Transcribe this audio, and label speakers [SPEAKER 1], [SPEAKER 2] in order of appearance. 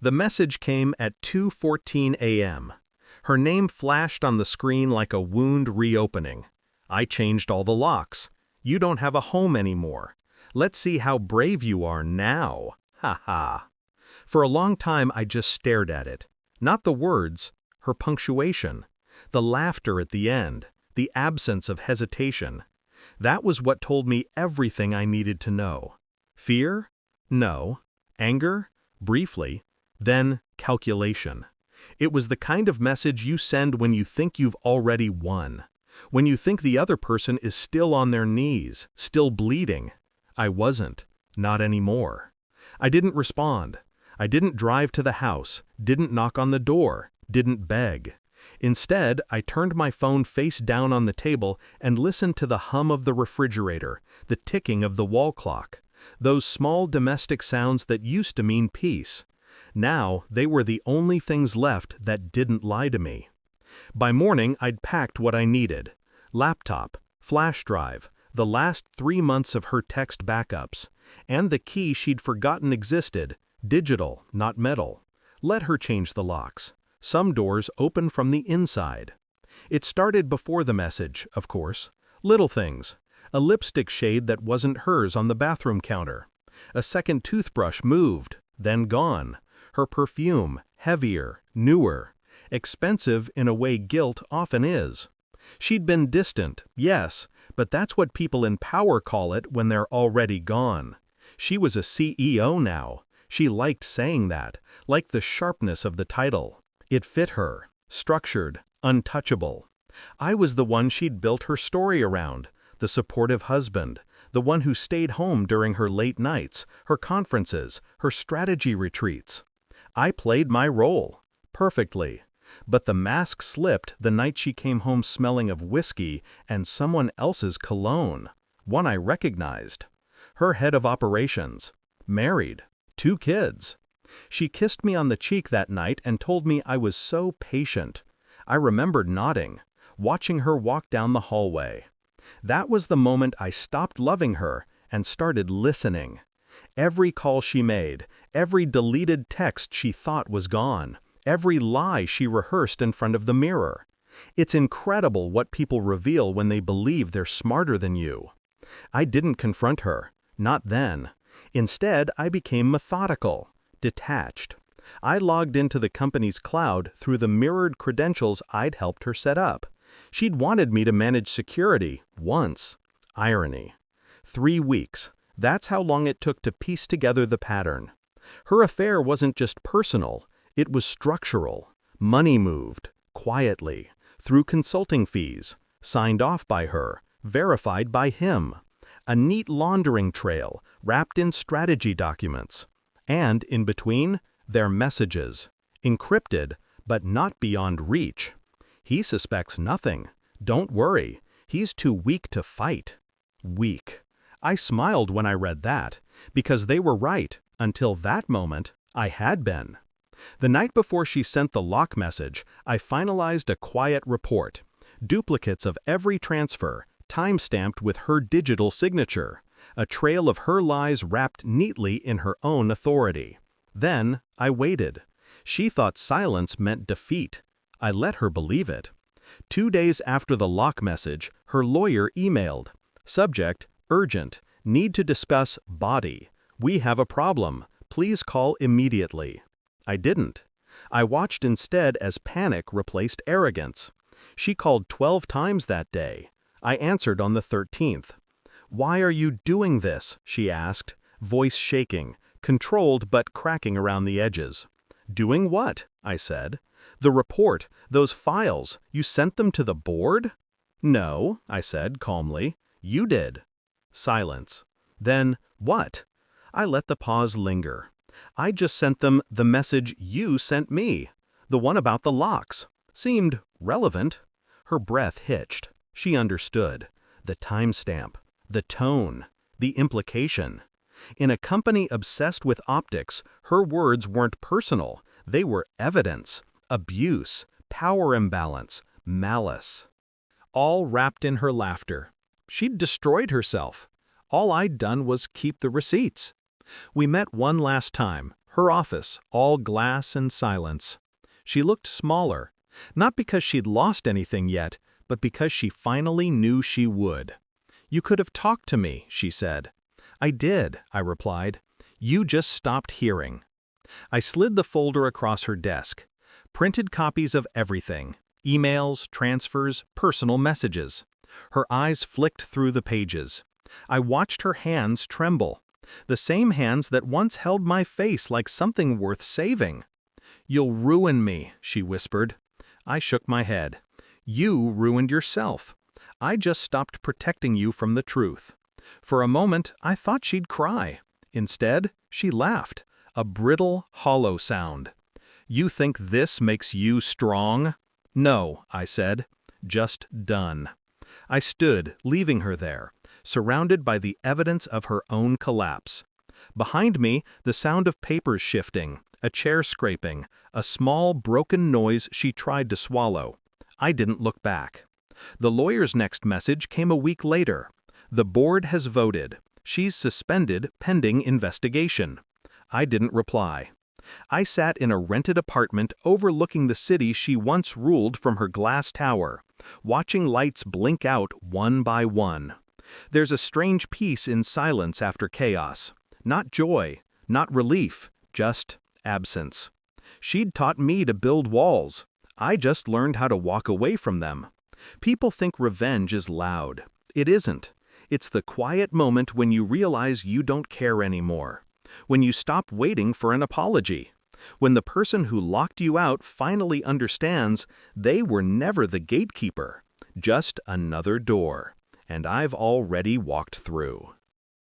[SPEAKER 1] The message came at 2:14 a.m. Her name flashed on the screen like a wound reopening. I changed all the locks. You don't have a home anymore. Let's see how brave you are now. Ha ha. For a long time I just stared at it. Not the words, her punctuation, the laughter at the end, the absence of hesitation. That was what told me everything I needed to know. Fear? No. Anger? Briefly. Then calculation. It was the kind of message you send when you think you've already won. When you think the other person is still on their knees, still bleeding. I wasn't. Not anymore. I didn't respond. I didn't drive to the house, didn't knock on the door, didn't beg. Instead, I turned my phone face down on the table and listened to the hum of the refrigerator, the ticking of the wall clock, those small domestic sounds that used to mean peace. Now, they were the only things left that didn't lie to me. By morning, I'd packed what I needed. Laptop, flash drive, the last 3 months of her text backups, and the key she'd forgotten existed, digital, not metal. Let her change the locks. Some doors open from the inside. It started before the message, of course. Little things. A lipstick shade that wasn't hers on the bathroom counter. A second toothbrush moved, then gone. Her perfume, heavier, newer. Expensive in a way guilt often is. She'd been distant, yes, but that's what people in power call it when they're already gone. She was a CEO now. She liked saying that, liked the sharpness of the title. It fit her, structured, untouchable. I was the one she'd built her story around, the supportive husband, the one who stayed home during her late nights, her conferences, her strategy retreats. I played my role, perfectly. But the mask slipped the night she came home smelling of whiskey and someone else's cologne, one I recognized. Her head of operations, married, 2 kids. She kissed me on the cheek that night and told me I was so patient. I remembered nodding, watching her walk down the hallway. That was the moment I stopped loving her and started listening. Every call she made, every deleted text she thought was gone, every lie she rehearsed in front of the mirror. It's incredible what people reveal when they believe they're smarter than you. I didn't confront her, not then. Instead, I became methodical, detached. I logged into the company's cloud through the mirrored credentials I'd helped her set up. She'd wanted me to manage security once. Irony. 3 weeks. That's how long it took to piece together the pattern. Her affair wasn't just personal, it was structural. Money moved, quietly, through consulting fees, signed off by her, verified by him. A neat laundering trail, wrapped in strategy documents. And, in between, their messages. Encrypted, but not beyond reach. He suspects nothing. Don't worry, he's too weak to fight. Weak. I smiled when I read that, because they were right. Until that moment, I had been. The night before she sent the lock message, I finalized a quiet report. Duplicates of every transfer, time-stamped with her digital signature. A trail of her lies wrapped neatly in her own authority. Then, I waited. She thought silence meant defeat. I let her believe it. 2 days after the lock message, her lawyer emailed. Subject, urgent, need to discuss body. We have a problem. Please call immediately. I didn't. I watched instead as panic replaced arrogance. She called 12 times that day. I answered on the 13th. Why are you doing this? She asked, voice shaking, controlled but cracking around the edges. Doing what? I said. The report, those files, you sent them to the board? No, I said calmly. You did. Silence. Then, what? I let the pause linger. I just sent them the message you sent me. The one about the locks. Seemed relevant. Her breath hitched. She understood. The timestamp. The tone. The implication. In a company obsessed with optics, her words weren't personal. They were evidence. Abuse. Power imbalance. Malice. All wrapped in her laughter. She'd destroyed herself. All I'd done was keep the receipts. We met one last time, Her office, all glass and silence. She looked smaller, not because she'd lost anything yet, but because she finally knew she would. "You could have talked to me," she said. "I did," I replied. "You just stopped hearing." I slid the folder across her desk. Printed copies of everything. Emails, transfers, personal messages. Her eyes flicked through the pages. I watched her hands tremble. The same hands that once held my face like something worth saving. "You'll ruin me," she whispered. I shook my head. "You ruined yourself. I just stopped protecting you from the truth." For a moment, I thought she'd cry. Instead, she laughed, a brittle, hollow sound. "You think this makes you strong?" "No," I said. "Just done." I stood, leaving her there, surrounded by the evidence of her own collapse. Behind me, the sound of papers shifting, a chair scraping, a small, broken noise she tried to swallow. I didn't look back. The lawyer's next message came a week later. "The board has voted. She's suspended pending investigation." I didn't reply. I sat in a rented apartment overlooking the city she once ruled from her glass tower, watching lights blink out one by one. There's a strange peace in silence after chaos. Not joy, not relief, just absence. She'd taught me to build walls. I just learned how to walk away from them. People think revenge is loud. It isn't. It's the quiet moment when you realize you don't care anymore. When you stop waiting for an apology. When the person who locked you out finally understands they were never the gatekeeper, just another door. And I've already walked through.